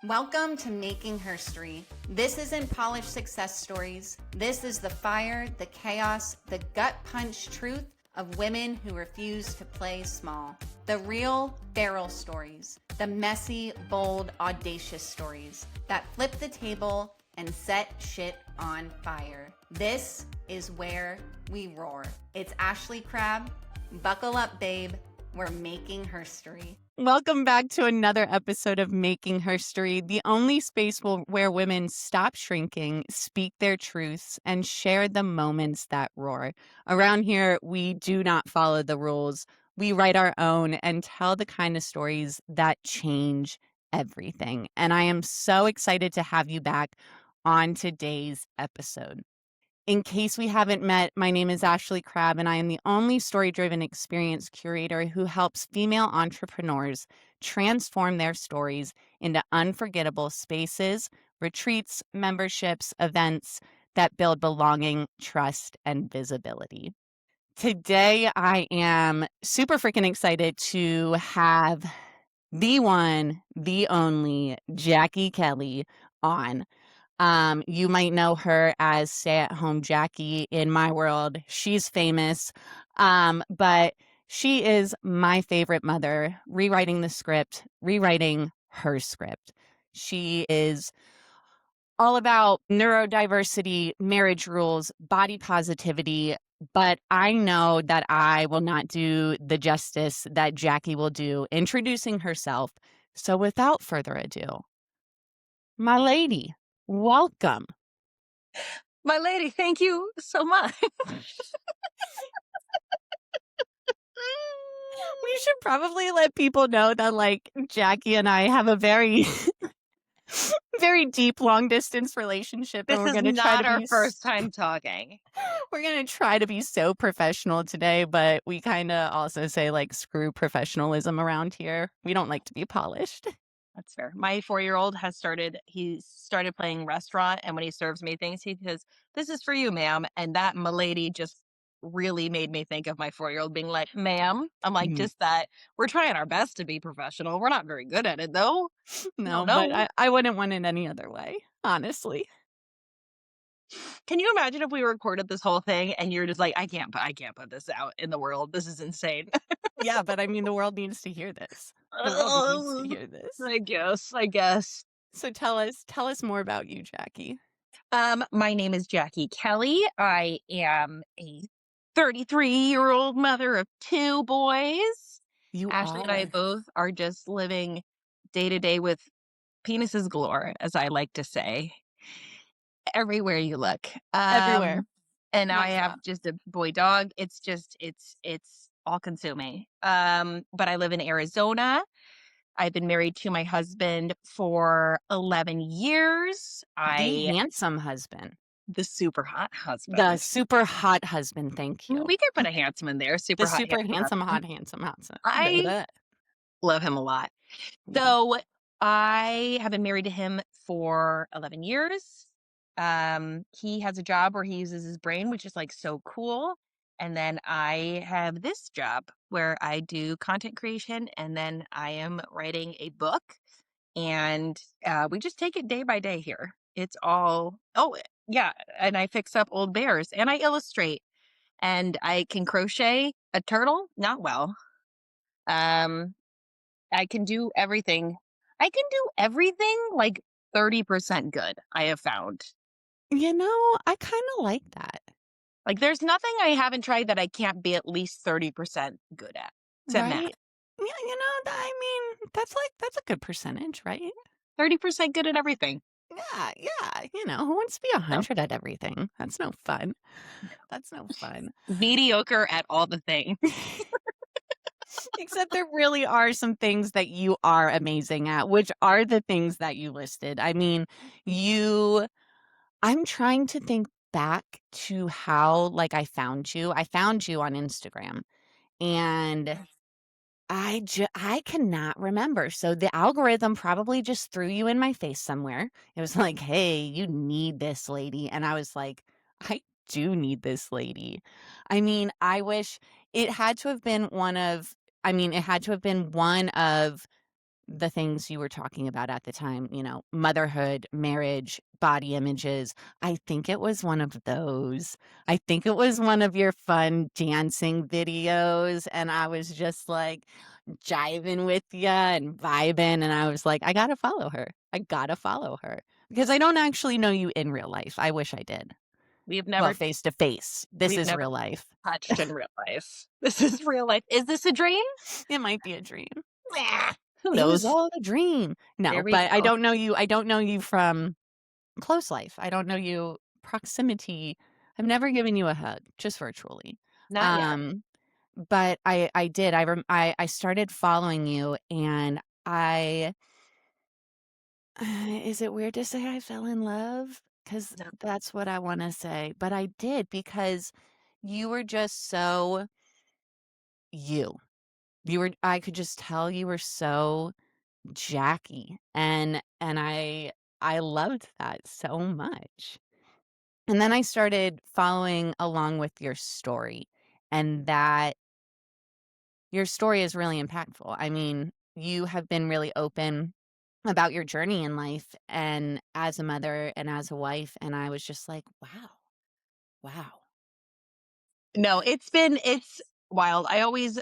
Welcome to Making Herstory. This isn't polished success stories. This is the fire, the chaos, the gut punch truth of women who refuse to play small. The real, feral stories. The messy, bold, audacious stories that flip the table and set shit on fire. This is where we roar. It's Ashley Crabb. Buckle up, babe. We're making herstory. Welcome back to another episode of Making Herstory, the only space where women stop shrinking, speak their truths, and share the moments that roar. Around here, we do not follow the rules. We write our own and tell the kind of stories that change everything. And I am so excited to have you back on today's episode. In case we haven't met, my name is Ashley Crabb, and I am the only story-driven experience curator who helps female entrepreneurs transform their stories into unforgettable spaces, retreats, memberships, events that build belonging, trust, and visibility. Today, I am super freaking excited to have the one, the only Jackie Kelley on. You might know her as Stay-at-Home Jackie. In my world, she's famous. But she is my favorite mother, rewriting the script, rewriting her script. She is all about neurodiversity, marriage rules, body positivity. But I know that I will not do the justice that Jackie will do introducing herself. So without further ado, my lady, welcome. My lady, thank you so much. We should probably let people know that, like, Jackie and I have a very, very deep long distance relationship, This and we're is going to try not to our be first time talking. we're going to try to be so professional today, but we kind of also say, like, screw professionalism around here. We don't like to be polished. That's fair. My 4-year-old he started playing restaurant, and when he serves me things, he says, "This is for you, ma'am." And that milady just really made me think of my 4-year-old being like, "Ma'am." I'm like, Mm. just that we're trying our best to be professional. We're not very good at it though. No, No. but I wouldn't want it any other way, honestly. Can you imagine if we recorded this whole thing and you're just like, I can't put this out in the world. This is insane. Yeah, but I mean, the world needs to hear this. The world needs to hear this. I guess. So tell us more about you, Jackie. My name is Jackie Kelley. I am a 33-year-old mother of 2 boys. You Ashley and I are. both are just living day to day with penises galore, as I like to say, everywhere you look. Everywhere. And I have Nonstop. just a boy dog. It's all consuming. But I live in Arizona. I've been married to my husband for 11 years. The handsome husband. The super hot The husband. super hot husband, thank you. We could put a handsome in there. Super The hot, super handsome, husband. handsome, hot. I love him a lot. Yeah. So I have been married to him for 11 years. He has a job where he uses his brain, which is like so cool. And then I have this job where I do content creation, and then I am writing a book. And we just take it day by day here. It's all, oh, yeah. And I fix up old bears and I illustrate and I can crochet a turtle, not well. I can do everything. I can do everything like 30% good, I have found. You know, I kind of like that. Like there's nothing I haven't tried that I can't be at least 30% good at. Except math. Right? Yeah, you know, I mean, that's a good percentage, right? 30% good at everything. Yeah, you know, who wants to be 100 at everything? That's no fun. That's no fun. Mediocre at all the things. Except there really are some things that you are amazing at, which are the things that you listed. I mean, I'm trying to think back to how, like, I found you. I found you on Instagram, and I cannot remember. So the algorithm probably just threw you in my face somewhere. It was like, "Hey, you need this lady." And I was like, "I do need this lady." I mean, I wish it had to have been one of the things you were talking about at the time, motherhood, marriage, body images. I think it was one of those. I think it was one of your fun dancing videos. And I was just like jiving with you and vibing. And I was like, I got to follow her. I got to follow her because I don't actually know you in real life. I wish I did. We've Well, never face to face. This we've is never real life. touched in real life. This is real life. Is this a dream? It might be a dream. Nah, who It was knows? all a dream. There No, we but I go. don't know you. I don't know you from close life. I don't know you proximity. I've never given you a hug, just virtually. Not yet. Um, but I did. I started following you, and I is it weird to say I fell in love? Because No. that's what I want to say. But I did because you were just so you. I could just tell you were so Jackie, and I loved that so much. And then I started following along with your story, and that your story is really impactful. I mean, you have been really open about your journey in life and as a mother and as a wife, and I was just like, "Wow. Wow." No, it's wild. I always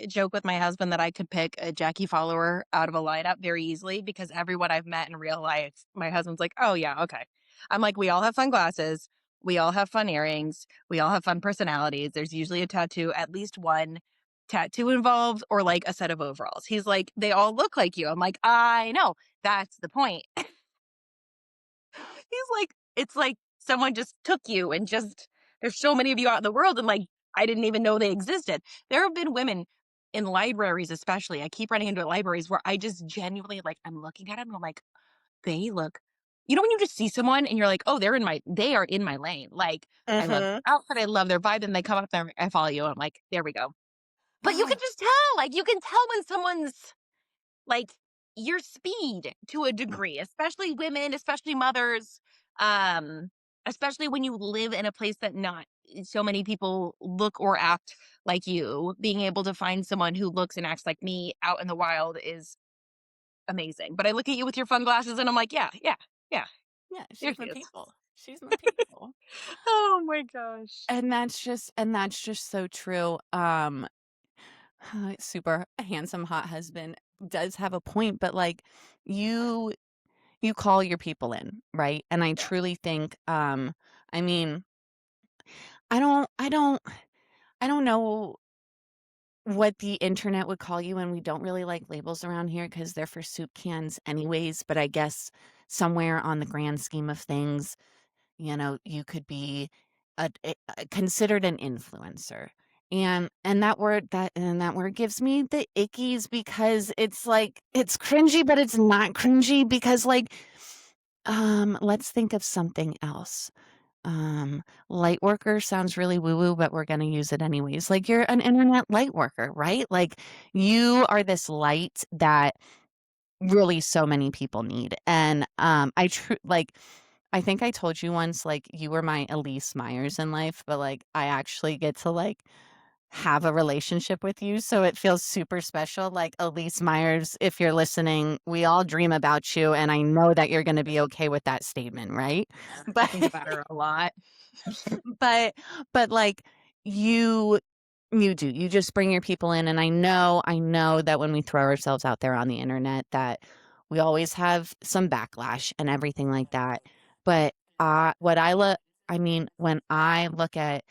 joke with my husband that I could pick a Jackie follower out of a lineup very easily because everyone I've met in real life, my husband's like, "Oh yeah, okay." I'm like, "We all have fun glasses. We all have fun earrings. We all have fun personalities. There's usually a tattoo, at least one tattoo involved or like a set of overalls." He's like, "They all look like you." I'm like, "I know. That's the point." He's like, "It's like someone just took you and just there's so many of you out in the world and like I didn't even know they existed." There have been women in libraries, especially. I keep running into libraries where I just genuinely like I'm looking at them and I'm like, they look when you just see someone and you're like, oh, they are in my lane. Like I love Mhm. their outfit, I love their vibe, and they come up there, I follow you. I'm like, there we go. But you can just tell, like you can tell when someone's like your speed to a degree, especially women, especially mothers, um, especially when you live in a place that not so many people look or act like you. Being able to find someone who looks and acts like me out in the wild is amazing. But I look at you with your fun glasses and I'm like, yeah, yeah, yeah, Yeah, there she's she my is. people. She's my people. Oh my gosh. And that's just so true. Super handsome hot husband does have a point, but like you you call your people in, right? And I Yeah. truly think I mean, I don't know what the internet would call you, and we don't really like labels around here because they're for soup cans anyways, but I guess somewhere on the grand scheme of things, you could be considered an influencer. And that word gives me the ickies because it's like it's cringy, but it's not cringy because like let's think of something else. Light worker sounds really woo woo, but we're going to use it anyways. Like you're an internet light worker, right? Like you are this light that really so many people need. And I think I told you once, like you were my Elise Myers in life, but like I actually get to like have a relationship with you. So it feels super special. Like Elise Myers, if you're listening, we all dream about you. And I know that you're going to be okay with that statement, right? I But think about her a lot. but like you you just bring your people in, and I know that when we throw ourselves out there on the internet that we always have some backlash and everything like that. But what I look I mean, when I look at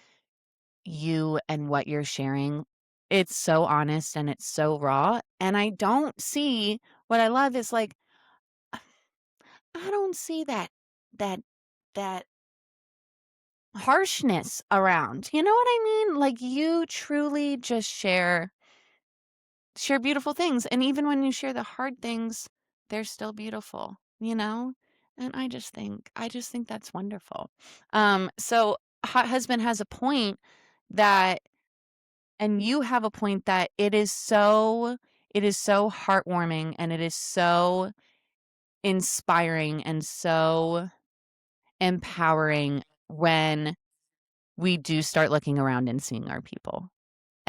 you and what you're sharing, it's so honest and it's so raw, and I don't see what I love is like I don't see that that harshness around. You know what I mean? Like you truly just share beautiful things, and even when you share the hard things, they're still beautiful, you know? And I just think that's wonderful. So hot husband has a point that and you have a point that it is so heartwarming and it is so inspiring and so empowering when we do start looking around and seeing our people.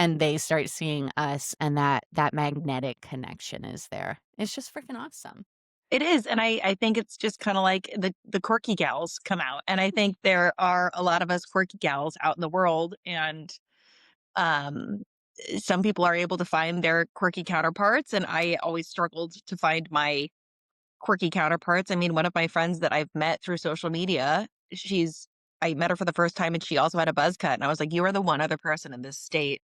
and they start seeing us, and that magnetic connection is there. It's just freaking awesome. It is, and I think it's just kinda like the quirky gals come out, and I think there are a lot of us quirky gals out in the world, and, um, some people are able to find their quirky counterparts, and I always struggled to find my quirky counterparts. I mean, one of my friends that I've met through social media, I met her for the first time, and she also had a buzz cut, and I was like, "You are the one other person in this state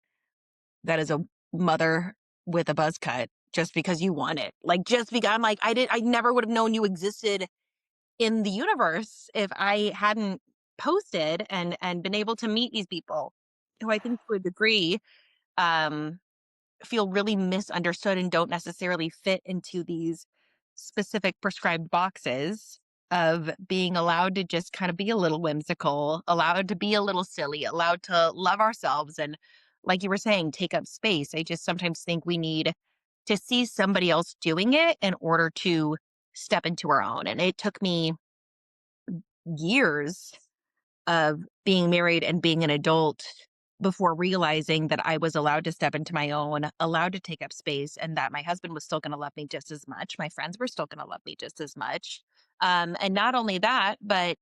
that is a mother with a buzz cut just because you want it." Like, just because I'm like, I never would have known you existed in the universe if I hadn't posted and been able to meet these people who I think to a degree um feel really misunderstood and don't necessarily fit into these specific prescribed boxes of being allowed to just kind of be a little whimsical, allowed to be a little silly, allowed to love ourselves and, like you were saying, take up space. I just sometimes think we need to see somebody else doing it in order to step into our own. And it took me years of being married and being an adult before realizing that I was allowed to step into my own, allowed to take up space, and that my husband was still going to love me just as much. My friends were still going to love me just as much. And not only that, but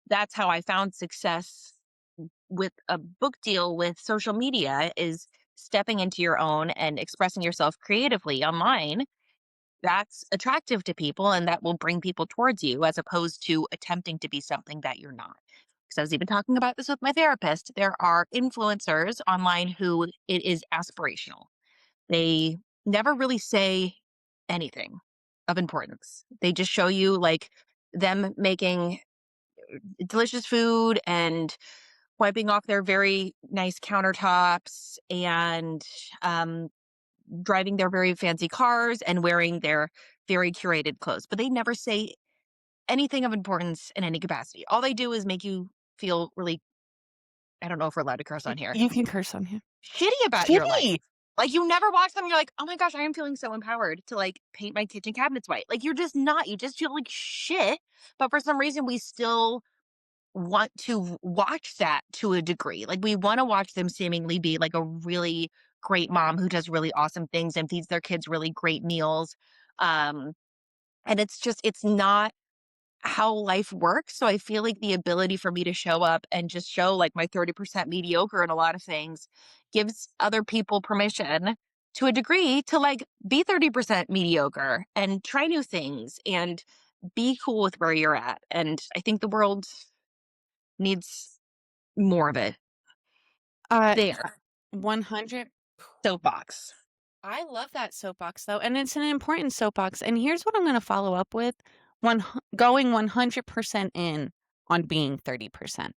that's how I found success with a book deal with social media is stepping into your own and expressing yourself creatively online. That's attractive to people and that will bring people towards you as opposed to attempting to be something that you're not. Because I was even talking about this with my therapist. There are influencers online who it is aspirational. They never really say anything of importance. They just show you like them making delicious food and wiping off their very nice countertops and um, driving their very fancy cars and wearing their very curated clothes, but they never say anything of importance in any capacity. All they do is make you feel really, I don't know if we're allowed to curse on here, You can curse on here. shitty about your life. Shitty! Like you never watch them, you're like, oh my gosh, I am feeling so empowered to like paint my kitchen cabinets white. Like you're just not, you just feel like shit. But for some reason, we still want to watch that to a degree. Like we want to watch them seemingly be like a really great mom who does really awesome things and feeds their kids really great meals. Um, and it's not how life works. So I feel like the ability for me to show up and just show like my 30% mediocre in a lot of things gives other people permission to a degree to like be 30% mediocre and try new things and be cool with where you're at. And I think the world needs more of it. Uh, There. 100. Soapbox. I love that soapbox though, and it's an important soapbox. And here's what I'm going to follow up with: going 100% in on being 30%.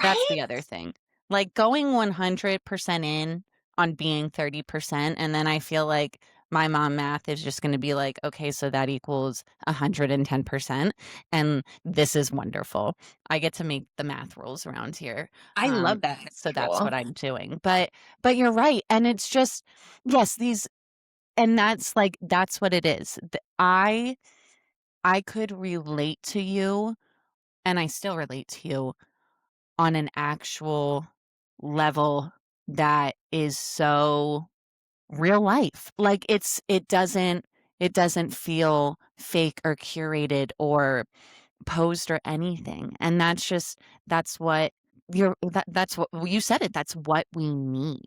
That's Right? the other thing. Like going 100% in on being 30%, and then I feel like my mom math is just going to be like, okay, so that equals 110%, and this is wonderful. I get to make the math rules around here. I love that So that's visual. what I'm doing. But you're right, and it's just yes, these and that's what it is. I could relate to you, and I still relate to you on an actual level that is so real life. Like it doesn't feel fake or curated or posed or anything. And that's what that's what well, you said it. That's what we need.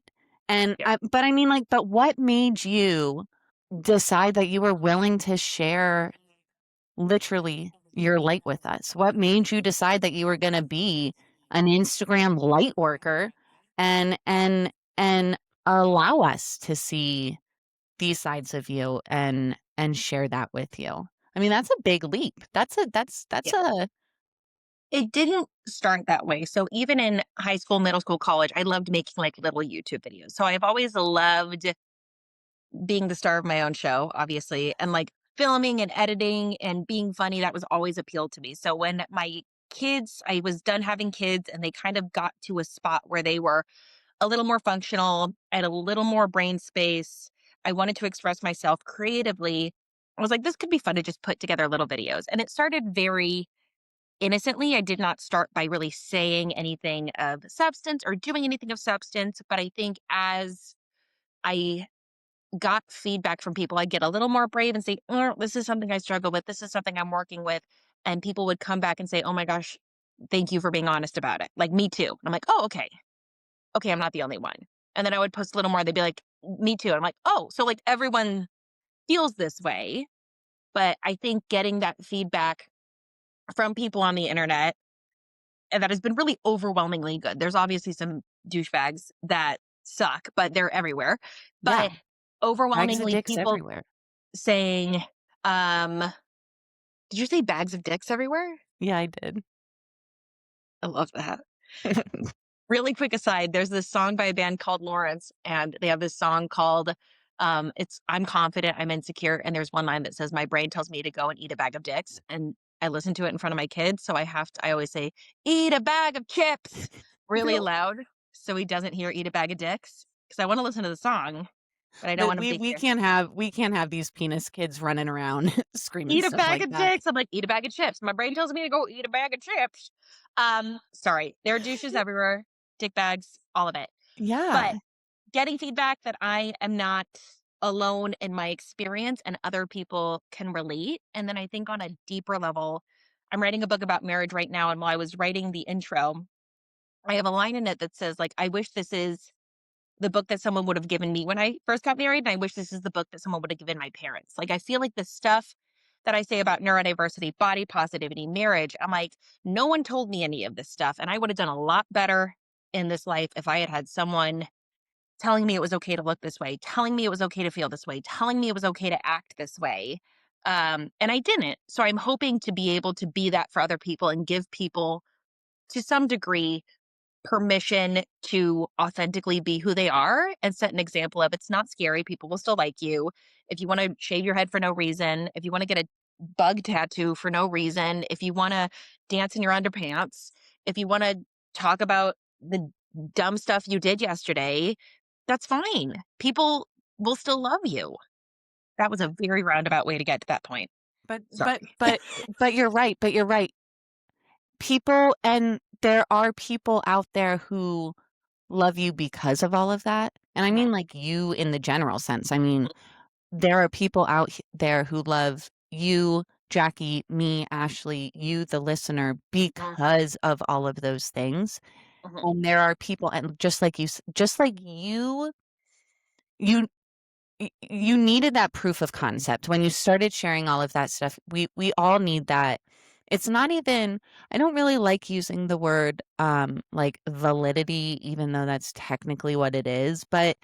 Yeah. But I mean, like, but what made you decide that you were willing to share literally your light with us? What made you decide that you were going to be an Instagram light worker and allow us to see these sides of you and share that with you? I mean, that's a big leap. That's Yeah. a It didn't start that way. So even in high school, middle school, college, I loved making like little YouTube videos. So I've always loved being the star of my own show, obviously, and like filming and editing and being funny. That was always appealed to me. So when I was done having kids and they kind of got to a spot where they were a little more functional, I had a little more brain space. I wanted to express myself creatively. I was like, this could be fun to just put together little videos. And it started very innocently. I did not start by really saying anything of substance or doing anything of substance. But I think as I got feedback from people, I'd get a little more brave and say, "Oh, this is something I struggle with. This is something I'm working with." And people would come back and say, "Oh my gosh, thank you for being honest about it. Like, me too." And I'm like, "Oh, okay. Okay, I'm not the only one." And then I would post a little more. They'd be like, "Me too." I'm like, "Oh, so like everyone feels this way." But I think getting that feedback from people on the internet, and that has been really overwhelmingly good. There's obviously some douchebags that suck, but they're everywhere. Yeah. But Bags of overwhelmingly dicks people everywhere. saying, um, did you say bags of dicks everywhere? Yeah, I did. I love that. Really quick aside, there's this song by a band called Lawrence, and they have this song called it's I'm confident, I'm insecure, and there's one line that says, "My brain tells me to go and eat a bag of dicks." And I listen to it in front of my kids, so I always say, "Eat a bag of chips," really No. loud, so he doesn't hear "eat a bag of dicks," because I want to listen to the song, but I don't But want him to hear we can't have these penis kids running around screaming "eat a stuff bag like of that. dicks." I'm like, "Eat a bag of chips." My brain tells me to go eat a bag of chips. Sorry. There are douches everywhere, dick bags, all of it. But Yeah. getting feedback that I am not alone in my experience and other people can relate. And then I think on a deeper level, I'm writing a book about marriage right now. And while I was writing the intro, I have a line in it that says, like, I wish this is the book that someone would have given me when I first got married. And I wish this is the book that someone would have given my parents. Like, I feel like the stuff that I say about neurodiversity, body positivity, marriage, I'm like, no one told me any of this stuff. And I would have done a lot better in this life if I had had someone telling me it was okay to look this way, telling me it was okay to feel this way, telling me it was okay to act this way. And I didn't. So I'm hoping to be able to be that for other people and give people, to some degree, permission to authentically be who they are and set an example of it's not scary. People will still like you. If you want to shave your head for no reason, if you want to get a bug tattoo for no reason, if you want to dance in your underpants, if you want to talk about the dumb stuff you did yesterday, that's fine. People will still love you. That was a very roundabout way to get to that point. But Sorry. but you're right, but you're right. People and there are people out there who love you because of all of that. And I mean like you in the general sense. I mean, there are people out there who love you, Jackie, me, Ashley, you, the listener, Mhm, because of all of those things. mhm. And there are people, and just like just like you you needed that proof of concept when you started sharing all of that stuff. We all need that. It's not even, I don't really like using the word like validity, even though that's technically what it is, but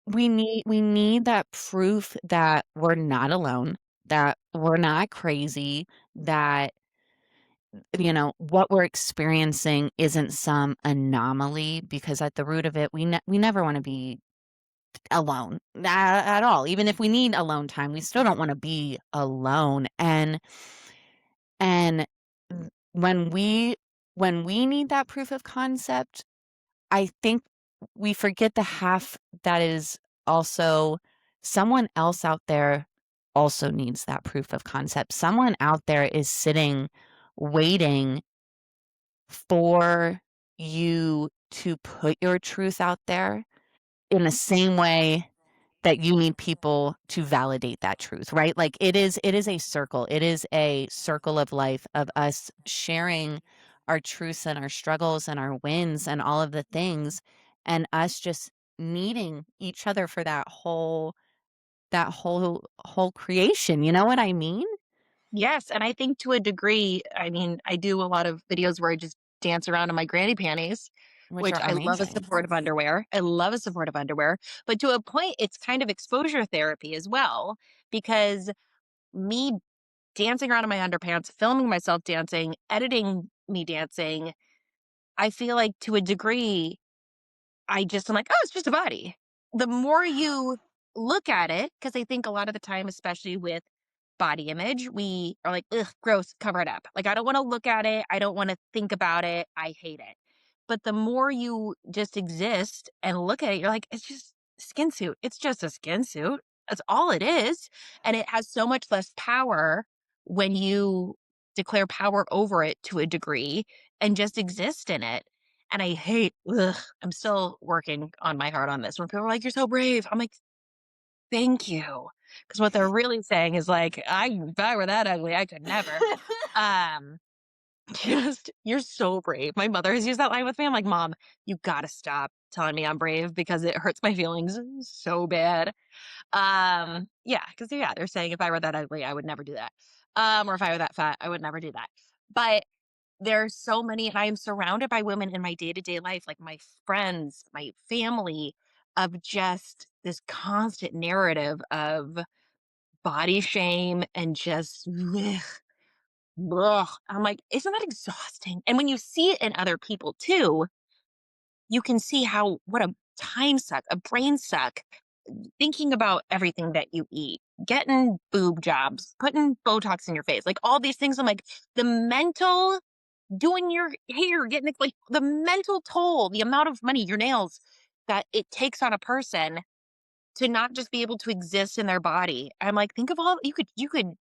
we need that proof that we're not alone, that we're not crazy, that what we're experiencing isn't some anomaly, because at the root of it we never want to be alone at all. Even if we need alone time, we still don't want to be alone. And when we need that proof of concept, I think we forget the half that is also someone else out there also needs that proof of concept. Someone out there is sitting waiting for you to put your truth out there in the same way that you need people to validate that truth, right? Like it is a circle. It is a circle of life of us sharing our truths and our struggles and our wins and all of the things, and us just needing each other for that whole creation. You know what I mean? Yes, and I think to a degree, I mean, I do a lot of videos where I just dance around in my granny panties, Which which are I love a amazing. supportive underwear. I love a supportive underwear, but to a point, it's kind of exposure therapy as well, because me dancing around in my underpants, filming myself dancing, editing me dancing, I feel like to a degree, I just am like, "Oh, it's just a body." The more you look at it, because I think a lot of the time, especially with body image, we are like, "Ugh, gross, cover it up." Like, I don't wanna look at it, I don't wanna think about it, I hate it. But the more you just exist and look at it, you're like, "It's just skin suit. It's just a skin suit. That's all it is." And it has so much less power when you declare power over it to a degree and just exist in it. And I hate, I'm still working on my heart on this. When people are like, "You're so brave," I'm like, "Thank you." Because what they're really saying is like, if I were that ugly, I could never. Um, just, you're so brave. My mother has used that line with me. I'm like, "Mom, you gotta stop telling me I'm brave because it hurts my feelings so bad." Yeah, because yeah, they're saying if I were that ugly, I would never do that. Or if I were that fat, I would never do that. But there's so many, and I am surrounded by women in my day-to-day life, like my friends, my family, of just this constant narrative of body shame and just I'm like, isn't that exhausting? And when you see it in other people too, you can see how what a time suck, a brain suck, thinking about everything that you eat, getting boob jobs, putting Botox in your face, like all these things. I'm like, the mental, doing your hair, getting like the mental toll, the amount of money, your nails that it takes on a person to not just be able to exist in their body. I'm like, think of all you could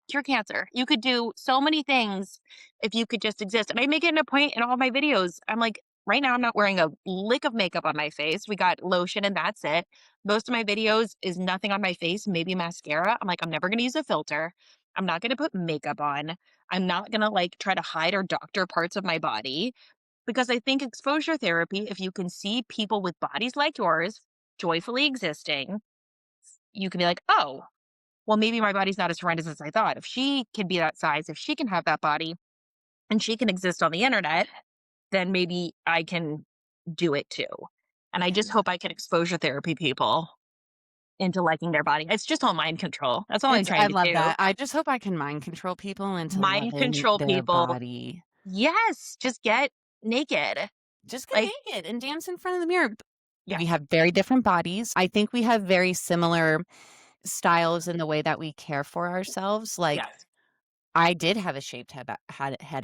cure cancer. You could do so many things if you could just exist. And I make it a point in all my videos. I'm like, right now I'm not wearing a lick of makeup on my face. We got lotion and that's it. Most of my videos is nothing on my face, maybe mascara. I'm like, I'm never gonna use a filter. I'm not gonna put makeup on. I'm not gonna like try to hide or doctor parts of my body because I think exposure therapy, if you can see people with bodies like yours joyfully existing, you can be like, "Oh, well, maybe my body's not as horrendous as I thought. If she can be that size, if she can have that body and she can exist on the internet, then maybe I can do it too." And I just hope I can exposure therapy people into liking their body. It's just all mind control. That's all I'm I trying to love do. that. I just hope I can mind control people into Mind loving control their people. body. Yes, just get naked. Just get Like, naked and dance in front of the mirror. yeah, We have very different bodies. I think we have very similar styles in the way that we care for ourselves. Like, yes, I did have a shaved head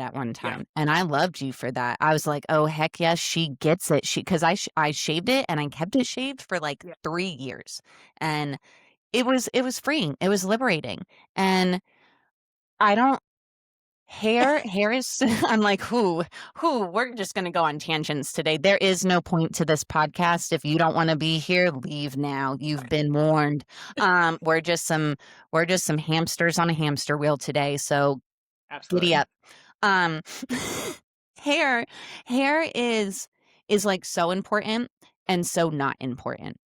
at one yeah, time, and I loved you for that. I was like, "Oh, heck yes, she gets it." Because I shaved it and I kept it shaved for like yeah. 3 years, and it was freeing. It was liberating, and I don't hair is I'm like, who we're just gonna go on tangents today. There is no point to this podcast. If you don't want to be here, leave now. You've been warned. We're just some hamsters on a hamster wheel today. So giddy Absolutely. up. Um hair hair is like so important and so not important.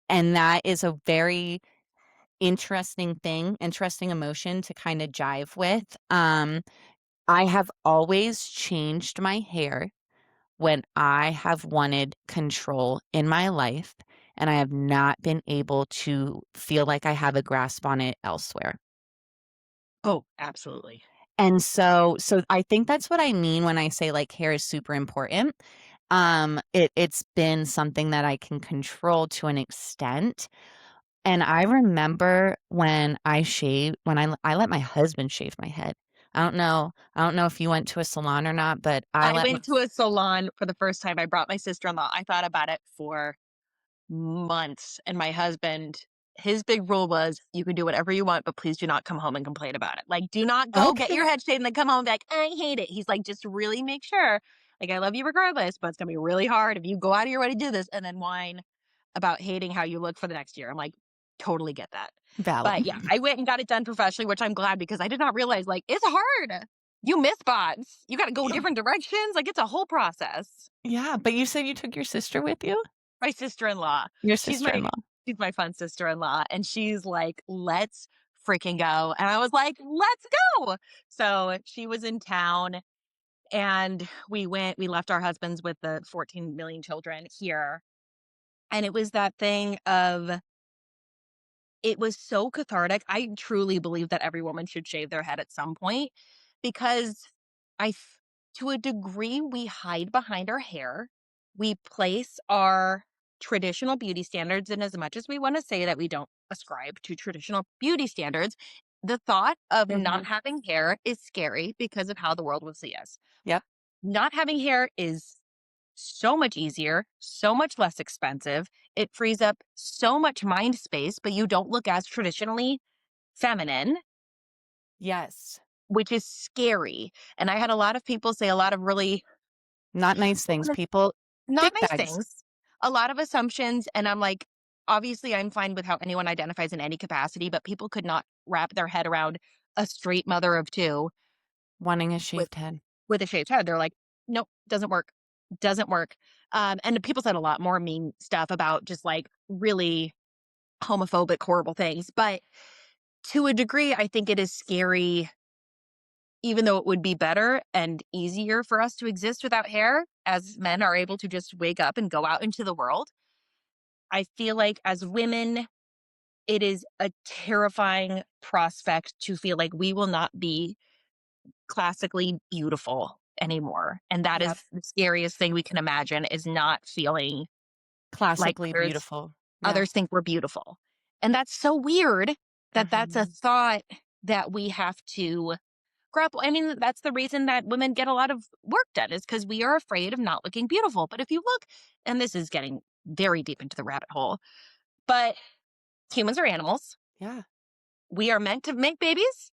And that is a very interesting emotion to kind of jive with. I have always changed my hair when I have wanted control in my life, and I have not been able to feel like I have a grasp on it elsewhere. Oh, absolutely. And so I think that's what I mean when I say like hair is super important. It's been something that I can control to an extent. And I remember when I let my husband shave my head. I don't know if you went to a salon or not, but I I let my went to a salon for the first time. I brought my sister-in-law. I thought about it for months, and my husband, his big rule was, "You can do whatever you want, but please do not come home and complain about it." Like, do not go get Okay. your head shaved and then come home and be like, "I hate it." He's like, "Just really make sure, like, I love you regardless, but it's gonna be really hard if you go out of your way to do this and then whine about hating how you look for the next year." I'm like, "Totally get that." Valid. But yeah, I went and got it done professionally, which I'm glad because I did not realize, like, it's hard. You miss spots. You gotta go different directions. Like, it's a whole process. Yeah, but you said you took your sister with you? My sister-in-law, Your she's my sister-in-law. she's my fun sister-in-law, and she's like, "Let's freaking go." And I was like, "Let's go." So she was in town and we left our husbands with the 14 million children here. And it was that thing of, it was so cathartic. I truly believe that every woman should shave their head at some point because to a degree, we hide behind our hair. We place our traditional beauty standards. And as much as we want to say that we don't ascribe to traditional beauty standards, the thought of not Mhm. having hair is scary because of how the world will see us. Yep. Not having hair is so much easier, so much less expensive. It frees up so much mind space, but you don't look as traditionally feminine. Yes. which is scary. And I had a lot of people say a lot of really Not nice things. People, not dick nice bags. things, a lot of assumptions. And I'm like, obviously, I'm fine with how anyone identifies in any capacity, but people could not wrap their head around a straight mother of two Wanting a with shaved head. a shaved head. They're like, nope, doesn't work. Doesn't work. And people said a lot more mean stuff about just like really homophobic, horrible things. But to a degree, I think it is scary, even though it would be better and easier for us to exist without hair, as men are able to just wake up and go out into the world. I feel like as women, it is a terrifying prospect to feel like we will not be classically beautiful anymore. And that Yep. is the scariest thing we can imagine, is not feeling like Classically beautiful. Yeah. others think we're beautiful. And that's so weird that that's a Mhm. thought that we have to grapple. I mean, that's the reason that women get a lot of work done, is because we are afraid of not looking beautiful. But if you look, and this is getting very deep into the rabbit hole, but humans are animals. Yeah. We are meant to make babies.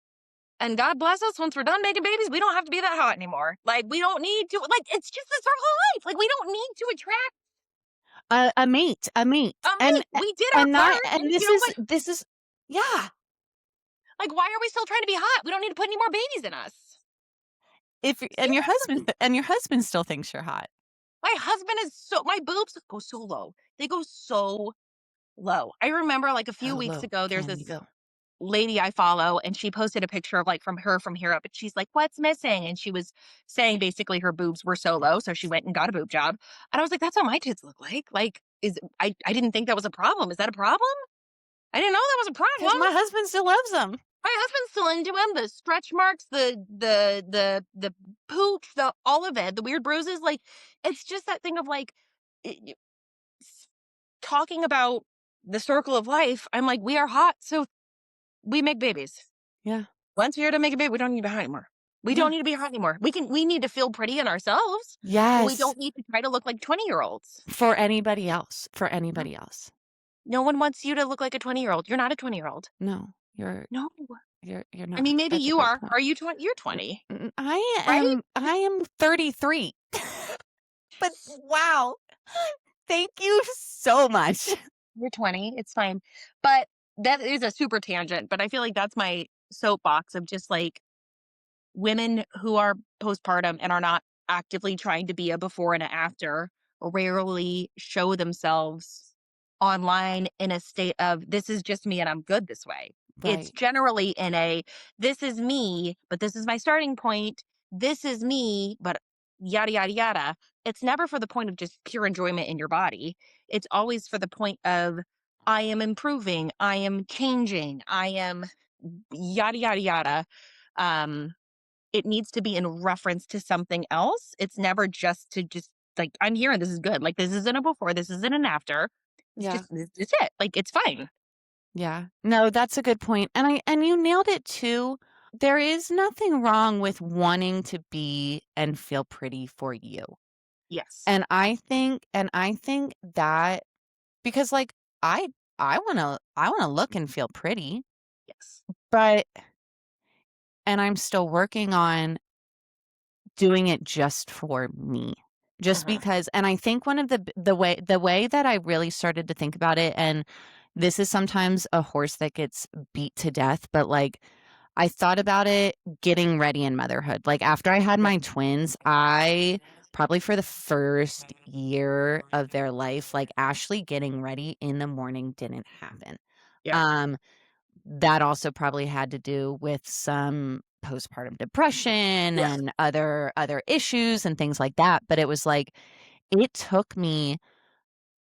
And God bless us, once we're done making babies, we don't have to be that hot anymore. Like, we don't need to, like, it's just the circle of life. Like, we don't need to attract A mate, a mate. a mate. We did our part. And And, this is yeah. like, why are we still trying to be hot? We don't need to put any more babies in us. If your husband still thinks you're hot. My husband is my boobs go so low. They go so low. I remember like a few How weeks low ago, there's can you this go? lady I follow, and she posted a picture of like from Europe, and she's like, "What's missing?" And she was saying basically her boobs were so low, so she went and got a boob job. And I was like, "That's what my tits look like." Like, I didn't think that was a problem. Is that a problem? I didn't know that was a Because problem. my husband still loves them. My husband's still into him. The stretch marks, the pooch, the all of it, the weird bruises. Like, it's just that thing of like talking about the circle of life. I'm like, we are hot, so we make babies. Yeah. Once we're here to make a baby, we don't need to be hot anymore. We Yeah. don't need to be hot anymore. We need to feel pretty in ourselves, but we Yes. don't need to try to look like 20-year-olds. For anybody else. For No, anybody else. no one wants you to look like a 20-year-old. You're not a 20-year-old. No. You're No. you're I not. mean, maybe That's a you great are. point. Are you 20? You're 20, right? I am 33. But wow. Thank you so much. You're 20. It's fine. But that is a super tangent. But I feel like that's my soapbox of just like women who are postpartum and are not actively trying to be a before and a after rarely show themselves online in a state of, this is just me and I'm good this way. It's Right. generally in a, this is me, but this is my starting point. This is me, but yada, yada, yada. It's never for the point of just pure enjoyment in your body. It's always for the point of, I am improving, I am changing, I am yada, yada, yada. Um, it needs to be in reference to something else. It's never just to just like, I'm here and this is good. Like, this isn't a before, this isn't an after. It's Yeah. just, it's it. Like, it's fine. Yeah. No, that's a good point. And you nailed it too. There is nothing wrong with wanting to be and feel pretty for you. Yes. And I think that because like I I want to look and feel pretty, Yes. but and I'm still working on doing it just for me. Just Uh-huh. because and I think one of the way that I really started to think about it, and this is sometimes a horse that gets beat to death, but like I thought about it getting ready in motherhood. Like after I had Yeah. my twins, I probably for the first year of their life, like Ashley getting ready in the morning didn't happen. Yeah. Um that also probably had to do with some postpartum depression Yeah. and other issues and things like that, but it was like it took me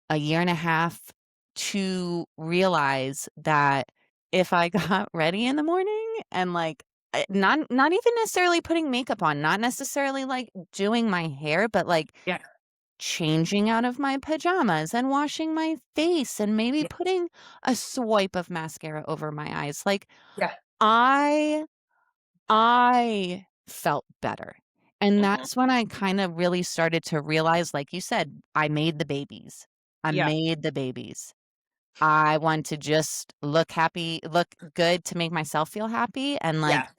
a year and a half to realize that if I got ready in the morning and like not even necessarily putting makeup on, not necessarily like doing my hair, but like Yeah. changing out of my pajamas and washing my face and maybe Yeah. putting a swipe of mascara over my eyes. Like Yeah. I I felt better. And Hmm. that's when I kind of really started to realize, like you said, I made the babies. I Yeah. made the babies. I want to just look happy, look good to make myself feel happy. And Yeah. like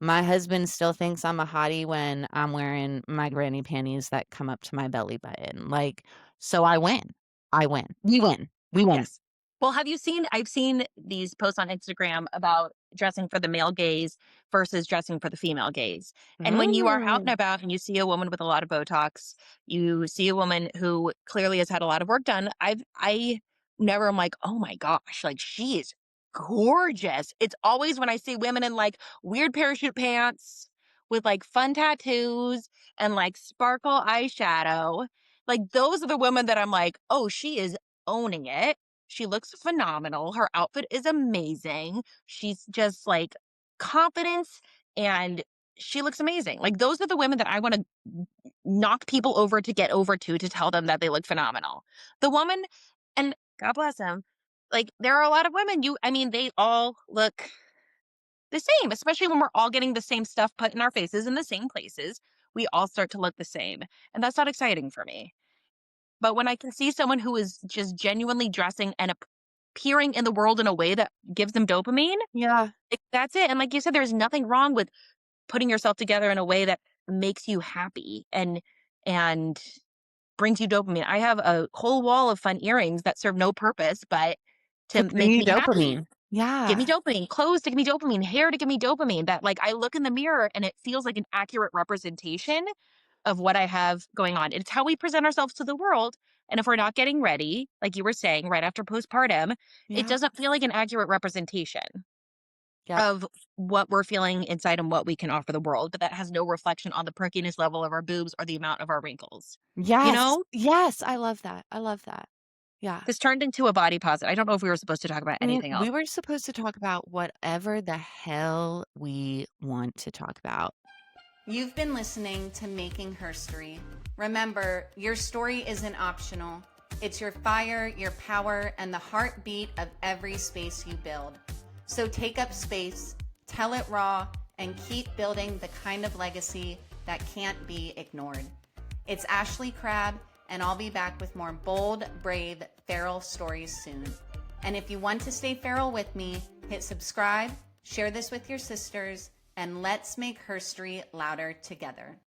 My husband still thinks I'm a hottie when I'm wearing my granny panties that come up to my belly button. Like, so I win. I win. We win. We win. Yes. Well, I've seen these posts on Instagram about dressing for the male gaze versus dressing for the female gaze. And when you are out and Mm. about and you see a woman with a lot of Botox, you see a woman who clearly has had a lot of work done. I never am like, oh my gosh, like she is gorgeous. It's always when I see women in like weird parachute pants with like fun tattoos and like sparkle eyeshadow. Like those are the women that I'm like, oh, she is owning it. She looks phenomenal. Her outfit is amazing. She's just like confidence and she looks amazing. Like those are the women that I want to knock people over to get over to tell them that they look phenomenal. The woman, and God bless them, like there are a lot of women I mean, they all look the same, especially when we're all getting the same stuff put in our faces in the same places. We all start to look the same. And that's not exciting for me. But when I can see someone who is just genuinely dressing and appearing in the world in a way that gives them dopamine, Yeah. that's it. And like you said, there's nothing wrong with putting yourself together in a way that makes you happy and brings you dopamine. I have a whole wall of fun earrings that serve no purpose but to To bring make you me happy. dopamine. Give me Yeah. dopamine, clothes to give me dopamine, hair to give me dopamine. That like I look in the mirror and it feels like an accurate representation of what I have going on. It's how we present ourselves to the world. And if we're not getting ready, like you were saying, right after postpartum, it Yeah. doesn't feel like an accurate representation Yep. of what we're feeling inside and what we can offer the world. But that has no reflection on the perkiness level of our boobs or the amount of our wrinkles. You Yes. know, Yes. I love that. I love that. Yeah. this turned into a body posit. I don't know if we were supposed to talk about I mean, anything else. we were supposed to talk about whatever the hell we want to talk about. You've been listening to Making Herstory. Remember, your story isn't optional. It's your fire, your power, and the heartbeat of every space you build. So take up space, tell it raw, and keep building the kind of legacy that can't be ignored. It's Ashley Crabb, and I'll be back with more bold, brave, feral stories soon. And if you want to stay feral with me, hit subscribe, share this with your sisters, and let's make herstory louder together.